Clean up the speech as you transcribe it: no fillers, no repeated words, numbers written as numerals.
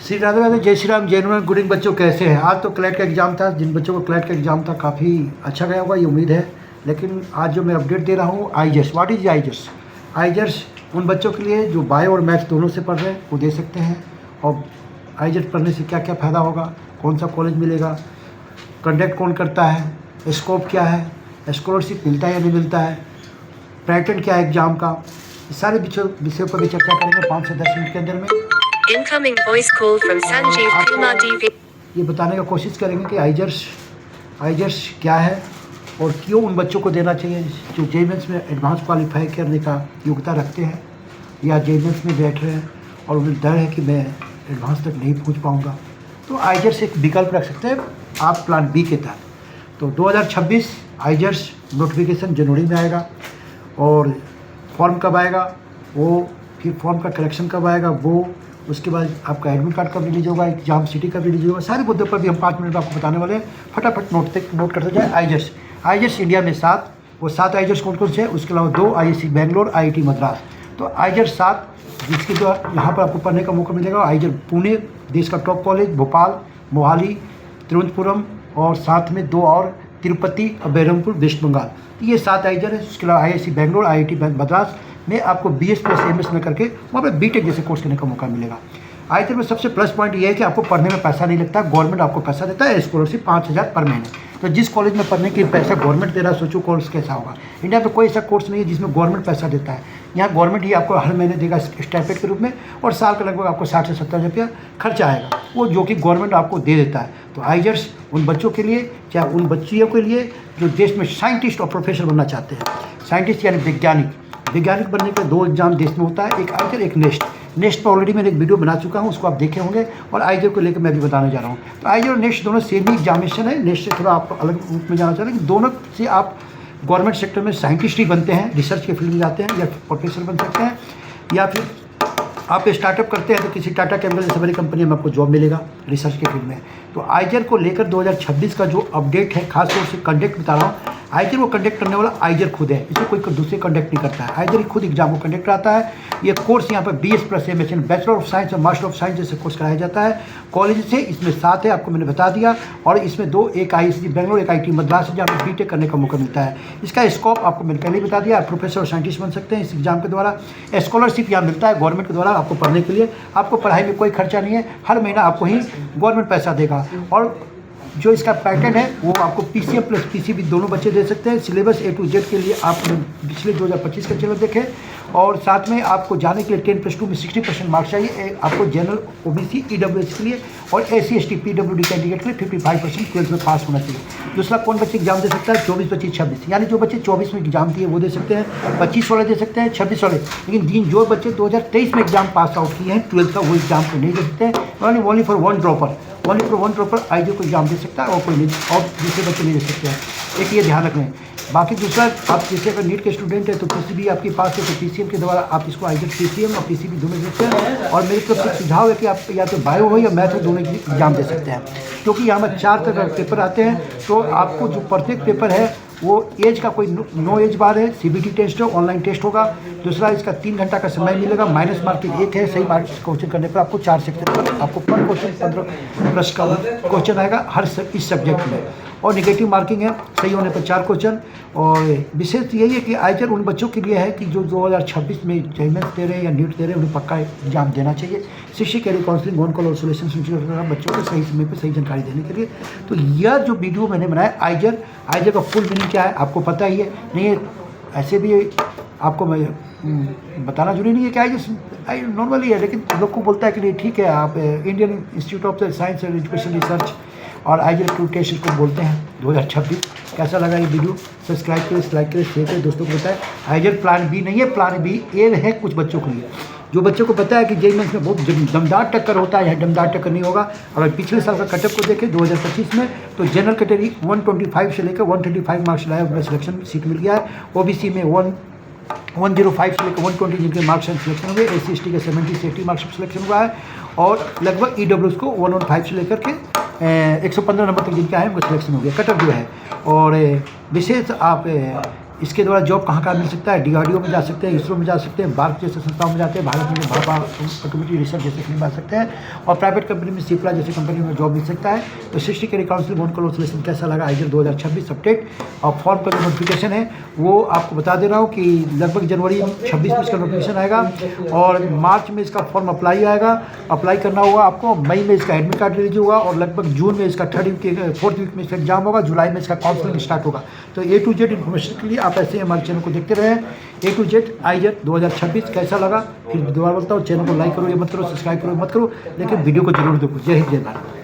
श्री राधे राधे, जय श्री राम, जय Hanuman. Good evening बच्चों, कैसे हैं? आज तो क्लैट का एग्ज़ाम था। जिन बच्चों को क्लैट का एग्ज़ाम था काफ़ी अच्छा गया होगा, ये उम्मीद है। लेकिन आज जो मैं अपडेट दे रहा हूँ, आईजेस, व्हाट इज आईजेस? आईजेस उन बच्चों के लिए जो बायो और मैथ्स दोनों से पढ़ रहे हैं, वो दे सकते हैं। और आईजेस पढ़ने से क्या क्या फ़ायदा होगा, कौन सा कॉलेज मिलेगा, कंडक्ट कौन करता है, स्कोप क्या है, स्कॉलरशिप मिलता है या नहीं मिलता है, पैटर्न क्या है एग्ज़ाम का, सारे विषयों पर भी चर्चा करेंगे 5 से 10 मिनट के अंदर में। Incoming voice call from Sanjeev Kumar DV. ये बताने का कोशिश करेंगे कि आईजेस क्या है और क्यों उन बच्चों को देना चाहिए जो जेईई मेंस में एडवांस क्वालिफाई करने का योग्यता रखते हैं या जेईई मेंस में बैठ रहे हैं और उन्हें डर है कि मैं एडवांस तक नहीं पहुंच पाऊंगा। तो आईजेस एक विकल्प रख सकते हैं आप प्लान बी के तहत। तो 2026 आईजेस नोटिफिकेशन जनवरी में आएगा और फॉर्म कब आएगा वो, फिर फॉर्म का कलेक्शन कब आएगा वो, उसके बाद आपका एडमिट कार्ड कब रिलीज होगा, एग्जाम सिटी कब रिलीज होगा, सारे मुद्दों पर भी हम 5 मिनट में आपको बताने वाले हैं। फटाफट नोट करते जाए। आईजेस इंडिया में 7, वो 7 आईजेस कौन कौन से हैं, उसके अलावा 2 आईआईसी बेंगलोर, आईआईटी मद्रास। तो आईजेस 7 जिसके जो यहाँ पर आपको पढ़ने का मौका मिलेगा। आईजेस पुणे, देश का टॉप कॉलेज, भोपाल, मोहाली, तिरुवनंतपुरम और साथ में 2 और तिरुपति और बहरमपुर, वेस्ट बंगाल। तो ये 7 आईजेस है। उसके अलावा आईआईसी बेंगलोर, आईआईटी मद्रास में आपको BS प्लस MS में करके वहाँ पर BTech जैसे कोर्स करने का मौका मिलेगा। आईजेस में सबसे प्लस पॉइंट ये है कि आपको पढ़ने में पैसा नहीं लगता, गवर्नमेंट आपको पैसा देता है, स्कॉलरशिप 5,000 पर महीने। तो जिस कॉलेज में पढ़ने के लिए पैसा गवर्नमेंट दे रहा है, सोचो कोर्स कैसा होगा। इंडिया में कोई ऐसा कोर्स नहीं है जिसमें गवर्नमेंट पैसा देता है। यहाँ गवर्नमेंट ही आपको हर महीने देगा स्टाइपेंड के रूप में और साल का लगभग आपको 60 से 70 रुपया खर्चा आएगा, वो जो कि गवर्नमेंट आपको दे देता है। तो आईजेस उन बच्चों के लिए, चाहे उन बच्चियों के लिए जो देश में साइंटिस्ट और प्रोफेसर बनना चाहते हैं। साइंटिस्ट यानी वैज्ञानिक बनने के 2 एग्जाम देश में होता है, एक आईजेस एक नेक्स्ट पर ऑलरेडी मैंने एक वीडियो बना चुका हूँ, उसको आप देखे होंगे। और आईजेस को लेकर मैं भी बताने जा रहा हूँ। तो आईजेस और नेक्स्ट दोनों सेम ही एग्जामिनेशन है। नेक्स्ट से थोड़ा आप अलग रूप में जाना चाह रहे हैं, दोनों से आप गवर्नमेंट सेक्टर में साइंटिस्ट ही बनते हैं, रिसर्च के फील्ड में जाते हैं, या प्रोफेसर बन सकते हैं, या फिर आप स्टार्टअप करते हैं तो किसी टाटा केमिकल जैसे बड़ी कंपनी में आपको जॉब मिलेगा रिसर्च के फील्ड में। तो आईजेस को लेकर 2026 का जो अपडेट है, खासतौर से कंडक्ट बता रहा हूँ। आईजेस को कंडक्ट करने वाला आईजेस खुद है, इसे कोई दूसरे कंडक्ट नहीं करता है। आईजेस ही खुद एग्जाम को कंडक्ट कराता है। ये कोर्स यहाँ पर BS plus MS bachelor of science और मास्टर ऑफ साइंस जैसे कोर्स कराया जाता है कॉलेज से। इसमें 7 है, आपको मैंने बता दिया। और इसमें 2, एक आईआईसी बेंगलोर, एक IIT मद्रास है, जहाँ पर BTech करने का मौका मिलता है। इसका स्कोप आपको मैंने पहले ही बता दिया, आप प्रोफेसर और साइंटिस्ट बन सकते हैं इस एग्जाम के द्वारा। स्कॉलरशिप यहाँ मिलता है गवर्नमेंट के द्वारा आपको पढ़ने के लिए। आपको पढ़ाई में कोई खर्चा नहीं है, हर महीना आपको ही गवर्नमेंट पैसा देगा। और जो इसका पैटर्न है वो आपको PCM प्लस PCB दोनों बच्चे दे सकते हैं। सिलेबस A to Z के लिए आपने पिछले 2025 का सिलेबस देखें। और साथ में आपको जाने के लिए 10+2 में 60% मार्क्स चाहिए आपको जनरल OBC EWS के लिए, और SC ST PWD कैंडिडेट के लिए 55% 12th में पास होना चाहिए। दूसरा कौन बच्चे एग्जाम दे सकता है? 24, 25, 26, यानी जो बच्चे 24 में एग्जाम दिए वो दे सकते हैं, 25 वाले दे सकते हैं, 26 वाले। लेकिन जो बच्चे 2023 में एग्जाम पास आउट किए हैं 12th का, वो एग्जाम को नहीं दे सकते हैं। ओनली फॉर वन ड्रॉपर आईजेस को एग्जाम दे सकता है और कोई नहीं, और दूसरे बच्चे नहीं दे सकते हैं। एक ये ध्यान रखना है। बाकी दूसरा, आप जैसे अगर नीट के स्टूडेंट है तो PCB आपके पास है तो PCM के द्वारा आप इसको आईजेस PCM और PCB दोनों दे सकते हैं। और मेरी तरफ से सुझाव है कि आप या तो बायो हो या मैथ हो, दोनों एग्जाम दे सकते हैं, क्योंकि यहाँ में 4 तरह के पेपर आते हैं। तो आपको जो प्रत्येक पेपर है वो एज का कोई नो एज बार है, CBT टेस्ट है, ऑनलाइन टेस्ट होगा। दूसरा, इसका 3 घंटा का समय मिलेगा, माइनस मार्किंग 1 है। सही मार्क्स क्वेश्चन करने पर आपको 4 सेक्शन पर आपको पर क्वेश्चन 15 प्लस का क्वेश्चन आएगा इस सब्जेक्ट में। और नेगेटिव मार्किंग है, सही होने पर 4 क्वेश्चन। और विशेष यही है कि आईजेस उन बच्चों के लिए है कि जो 2026 में जेईई मेंस दे रहे हैं या नीट दे रहे हैं, उन्हें पक्का एग्जाम देना चाहिए। शिक्षक कैरियर काउंसलिंग, ऑन कॉल और सोल्यूशन बच्चों को सही समय पर सही जानकारी देने के लिए। तो यह जो वीडियो मैंने बनाया आईजेस का फुल मीनिंग क्या है आपको पता ही है। नहीं, ऐसे भी आपको मैं बताना जरूरी नहीं है कि आईजेस नॉर्मली है, लेकिन लोग को बोलता है कि नहीं ठीक है, आप Indian institute of the science and education research और आईजेस टेस्ट इसको बोलते हैं 2026। कैसा लगा ये वीडियो? सब्सक्राइब करें, लाइक करें, शेयर करें, दोस्तों को बताएं। आईजेस प्लान B नहीं है, प्लान B ए है कुछ बच्चों के लिए। जो बच्चों को पता है कि जेईई मेंस में बहुत दमदार टक्कर होता है, यहाँ दमदार टक्कर नहीं होगा। अगर पिछले साल का कटअप को देखें 2025 में, तो जनरल कैटेगरी 125 से लेकर 135 मार्क्स लाया, उनका सिलेक्शन सीट मिल गया है। OBC में 105 से लेकर 120 जिनके मार्क्स एंड सिलेक्शन हुए, SC ST के 70 से 80 मार्क्स सिलेक्शन हुआ है। और लगभग EWS को 115 से लेकर के 115 नंबर तक जिनके आए उनका सिलेक्शन हो गया, कटअप जो है। और विशेष आप इसके द्वारा जॉब कहाँ मिल सकता है, DRDO में जा सकते हैं, इसरो में जा सकते हैं, भारत जैसे संस्थाओं में जाते हैं, भारत में भाभा ऑटोमेटिक रिसर्च जैसे कहीं जा सकते हैं, और प्राइवेट कंपनी में सिप्ला जैसी कंपनी में जॉब मिल सकता है। तो 60 कैरियर काउंसिल बोर्ड का सिलेक्शन कैसा लगा आइजर 2026 अपडेट, और फॉर्म का जो नोटिफिकेशन है वो आपको बता दे रहा हूँ कि लगभग जनवरी 26 में इसका नोटिफिकेशन आएगा, और मार्च में इसका फॉर्म अप्लाई आएगा। अप्लाई करना होगा आपको, मई में इसका एडमिट कार्ड रिलीज होगा, और लगभग जून में इसका 4th वीक में इसका एग्जाम होगा, जुलाई में इसका काउंसलिंग स्टार्ट होगा। तो A to Z इन्फॉर्मेशन के लिए आप ऐसे हमारे चैनल को देखते रहें। A to Z आइजर 2026 कैसा लगा, फिर दोबारा बोलता हूँ, चैनल को लाइक करो या मत करो, सब्सक्राइब करो मत करो, लेकिन वीडियो को जरूर देखो। जय हिंद, जय भारत।